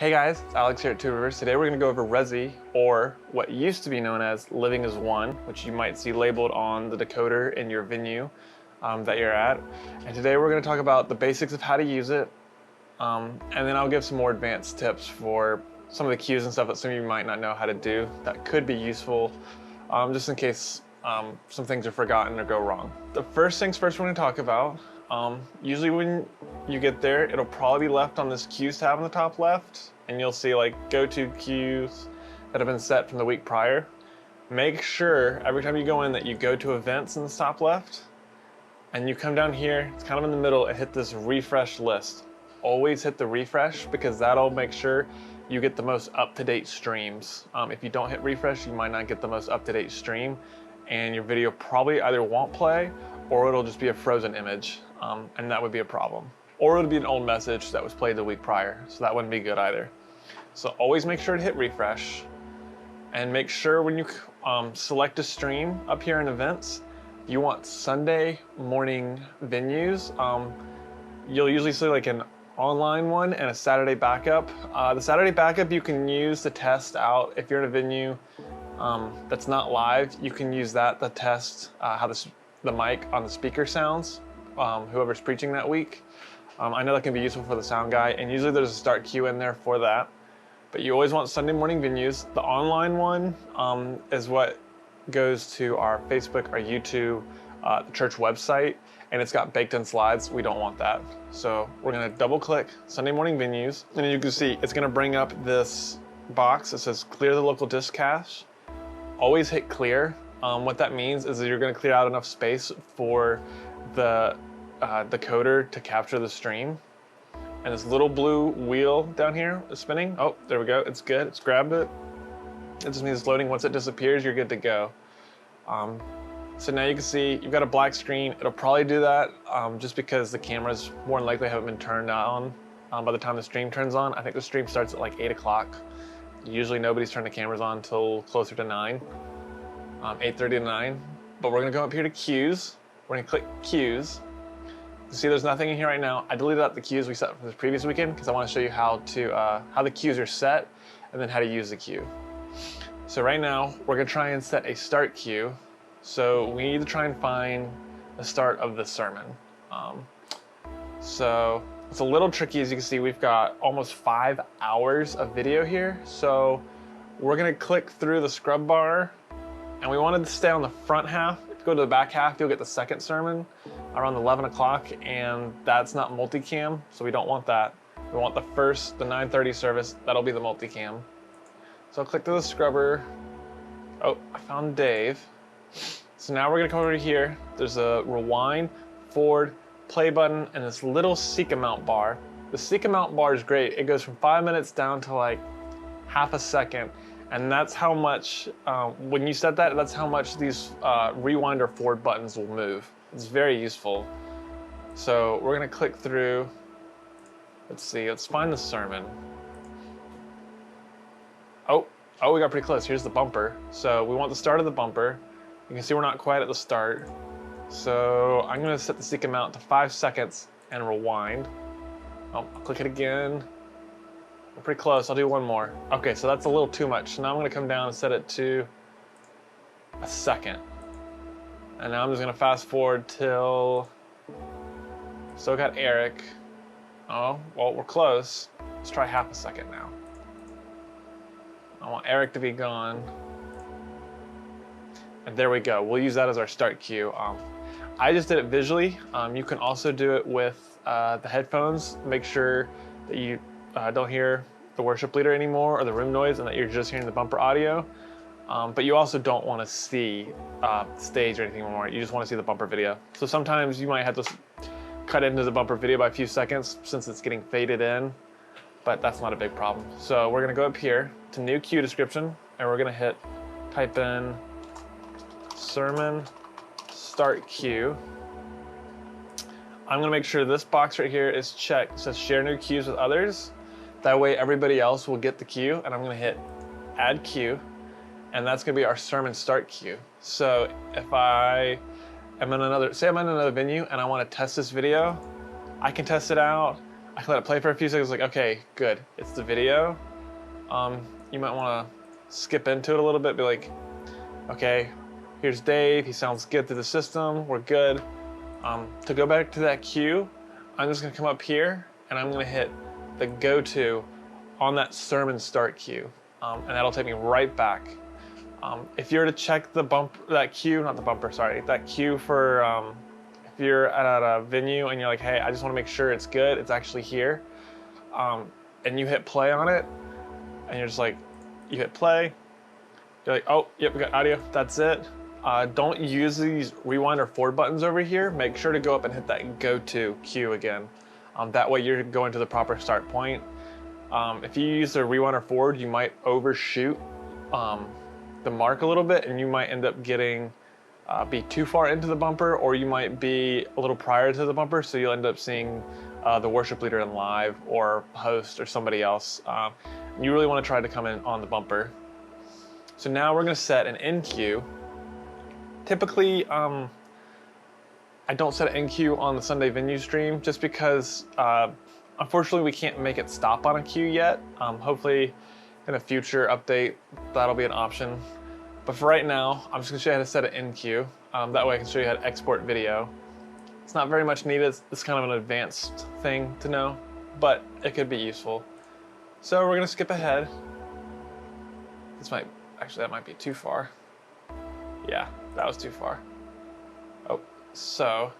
Hey guys, it's Alex here at Two Rivers. Today we're going to go over Resi, or what used to be known as Living as One, which you might see labeled on the decoder in your venue that you're at. And today we're going to talk about the basics of how to use it, and then I'll give some more advanced tips for some of the cues and stuff that some of you might not know how to do that could be useful, just in case some things are forgotten or go wrong. The first things first we're going to talk about, usually when you get there, it'll probably be left on this cues tab on the top left, and you'll see like go-to cues that have been set from the week prior. Make sure every time you go in that you go to events in the top left, and you come down here, it's kind of in the middle, and hit this refresh list. Always hit the refresh because that'll make sure you get the most up-to-date streams. If you don't hit refresh, you might not get the most up-to-date stream, and your video probably either won't play or it'll just be a frozen image, and that would be a problem. Or it would be an old message that was played the week prior, so that wouldn't be good either. So always make sure to hit refresh, and make sure when you select a stream up here in events, you want Sunday morning venues. You'll usually see like an online one and a Saturday backup. The Saturday backup you can use to test out if you're in a venue that's not live. You can use that to test how the mic on the speaker sounds, whoever's preaching that week. I know that can be useful for the sound guy, and usually there's a start cue in there for that. But you always want Sunday morning venues. The online one is what goes to our Facebook, our YouTube, the church website, and it's got baked in slides. We don't want that. So we're gonna double click Sunday morning venues, and you can see it's gonna bring up this box that says clear the local disk cache. Always hit clear. What that means is that you're gonna clear out enough space for the decoder to capture the stream. And this little blue wheel down here is spinning. Oh, there we go, it's good, it's grabbed it. It just means it's loading. Once it disappears, you're good to go. So now you can see you've got a black screen. It'll probably do that just because the cameras more than likely haven't been turned on by the time the stream turns on. I think the stream starts at like 8 o'clock. Usually nobody's turned the cameras on until closer to 9, 8:30 to 9. But we're gonna go up here to cues. We're gonna click cues. You see there's nothing in here right now. I deleted out the cues we set for this previous weekend because I want to show you how the cues are set and then how to use the cue. So right now we're gonna try and set a start cue. So we need to try and find the start of the sermon. So it's a little tricky. As you can see, we've got almost 5 hours of video here. So we're gonna click through the scrub bar, and we wanted to stay on the front half. If you go to the back half, you'll get the second sermon around 11 o'clock, and that's not multicam, so we don't want that. We want the 9:30 service. That'll be the multicam. So I'll click through the scrubber. Oh, I found Dave. So now we're gonna come over here. There's a rewind, forward, play button, and this little seek amount bar. The seek amount bar is great. It goes from 5 minutes down to like half a second. And that's how much, when you set that, that's how much these rewind or forward buttons will move. It's very useful. So we're gonna click through. Let's see, let's find the sermon. Oh, we got pretty close. Here's the bumper. So we want the start of the bumper. You can see we're not quite at the start. So I'm gonna set the seek amount to 5 seconds and rewind. Oh, I'll click it again. We're pretty close, I'll do one more. Okay, so that's a little too much. So now I'm gonna come down and set it to a second. And now I'm just gonna fast forward till, still got Eric. Oh, well, we're close. Let's try half a second now. I want Eric to be gone. And there we go. We'll use that as our start cue. I just did it visually. You can also do it with the headphones. Make sure that you don't hear the worship leader anymore or the room noise, and that you're just hearing the bumper audio. But you also don't want to see stage or anything more. You just want to see the bumper video. So sometimes you might have to cut into the bumper video by a few seconds since it's getting faded in, but that's not a big problem. So we're gonna go up here to new cue description, and we're gonna type in sermon start cue. I'm gonna make sure this box right here is checked. It says share new cues with others. That way everybody else will get the cue, and I'm gonna hit add cue, and that's gonna be our sermon start cue. So if I am in another, say I'm in another venue and I wanna test this video, I can test it out. I can let it play for a few seconds, like, okay, good, it's the video. You might wanna skip into it a little bit, be like, okay, here's Dave, he sounds good through the system, we're good. To go back to that cue, I'm just gonna come up here and I'm gonna hit the go to on that sermon start cue. And that'll take me right back. If you're to check that cue for, if you're at a venue and you're like, hey, I just wanna make sure it's good, it's actually here, and you hit play on it, and you're just like, you hit play, you're like, oh, yep, we got audio, that's it. Don't use these rewind or forward buttons over here. Make sure to go up and hit that go to cue again. That way you're going to the proper start point. If you use the rewind or forward, you might overshoot the mark a little bit, and you might end up getting be too far into the bumper, or you might be a little prior to the bumper, so you'll end up seeing the worship leader in live or host or somebody else. You really want to try to come in on the bumper. So now we're going to set an end cue. Typically, I don't set an end cue on the Sunday venue stream just because, unfortunately, we can't make it stop on a cue yet. Hopefully, in a future update, that'll be an option. But for right now, I'm just gonna show you how to set an end cue. That way I can show you how to export video. It's not very much needed. It's kind of an advanced thing to know, but it could be useful. So we're gonna skip ahead. That might be too far. Yeah, that was too far. Oh, so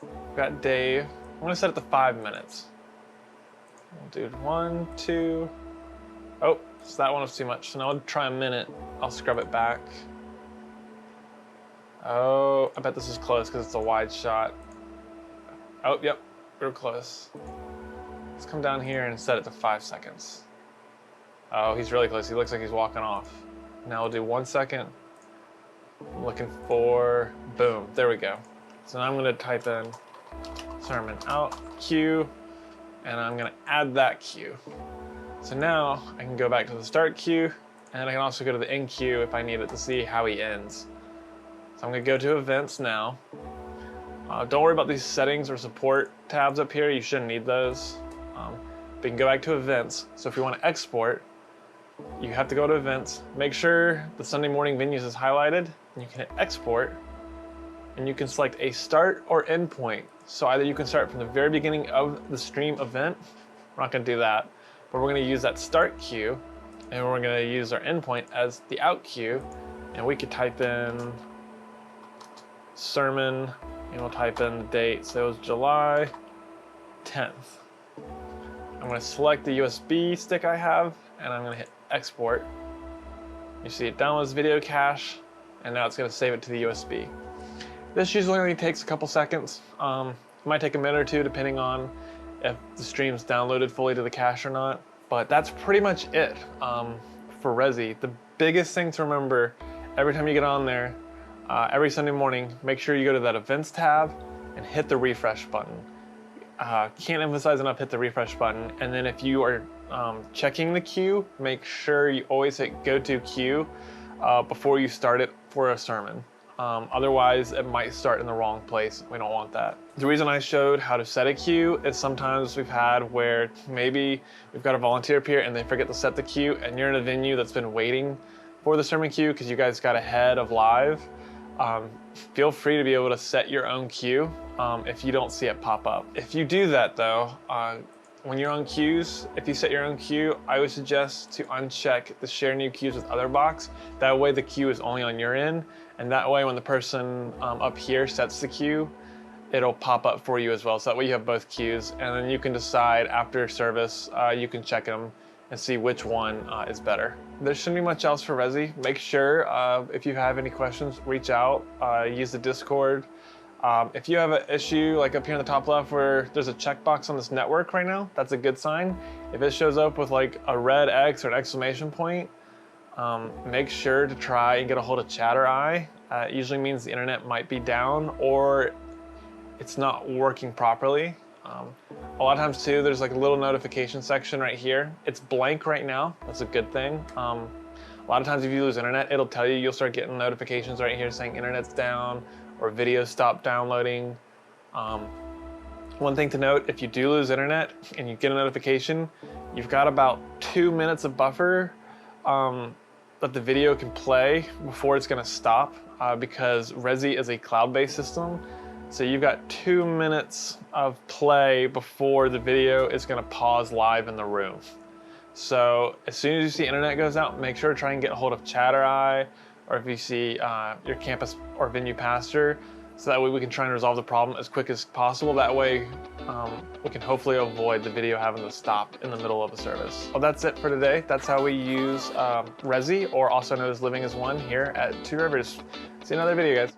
we've got Dave. I'm gonna set it to 5 minutes. We'll do 1, 2. Oh, so that one was too much. So now I'll try a minute. I'll scrub it back. Oh, I bet this is close because it's a wide shot. Oh, yep, we're close. Let's come down here and set it to 5 seconds. Oh, he's really close. He looks like he's walking off. Now we'll do 1 second. I'm looking for, boom, there we go. So now I'm gonna type in sermon out cue, and I'm gonna add that cue. So now I can go back to the start cue, and I can also go to the end cue if I need it to see how he ends. So I'm gonna go to events now. Don't worry about these settings or support tabs up here, you shouldn't need those. But you can go back to events. So if you wanna export, you have to go to events, make sure the Sunday morning venues is highlighted, and you can hit export, and you can select a start or end point. So either you can start from the very beginning of the stream event, we're not gonna do that, but we're gonna use that start cue, and we're gonna use our endpoint as the out cue, and we could type in sermon, and we'll type in the date, so it was July 10th. I'm gonna select the USB stick I have, and I'm gonna hit export. You see it downloads video cache, and now it's gonna save it to the USB. This usually only takes a couple seconds. It might take a minute or two depending on if the stream's downloaded fully to the cache or not. But that's pretty much it for Resi. The biggest thing to remember every time you get on there, every Sunday morning, make sure you go to that events tab and hit the refresh button. Can't emphasize enough, hit the refresh button. And then if you are checking the queue, make sure you always hit go to queue before you start it for a sermon. Otherwise, it might start in the wrong place. We don't want that. The reason I showed how to set a queue is sometimes we've had where maybe we've got a volunteer up here and they forget to set the queue, and you're in a venue that's been waiting for the sermon queue because you guys got ahead of live. Feel free to be able to set your own queue if you don't see it pop up. If you do that though, when you're on queues, if you set your own queue, I would suggest to uncheck the share new queues with other box. That way the queue is only on your end, and that way when the person up here sets the queue, it'll pop up for you as well. So that way you have both queues, and then you can decide after service, you can check them and see which one is better. There shouldn't be much else for Resi. Make sure if you have any questions, reach out, use the Discord. If you have an issue like up here in the top left where there's a checkbox on this network right now, that's a good sign. If it shows up with like a red X or an exclamation point, make sure to try and get a hold of Chatter Eye. It usually means the internet might be down or it's not working properly. A lot of times too, there's like a little notification section right here. It's blank right now, that's a good thing. A lot of times if you lose internet, it'll tell you, you'll start getting notifications right here saying internet's down or video stopped downloading. One thing to note, if you do lose internet and you get a notification, you've got about 2 minutes of buffer that the video can play before it's gonna stop because Resi is a cloud-based system. So you've got 2 minutes of play before the video is gonna pause live in the room. So as soon as you see internet goes out, make sure to try and get a hold of Chattereye, or if you see your campus or venue pastor, so that way we can try and resolve the problem as quick as possible. That way we can hopefully avoid the video having to stop in the middle of a service. Well, that's it for today. That's how we use Resi, or also known as Living as One, here at Two Rivers. See you in another video, guys.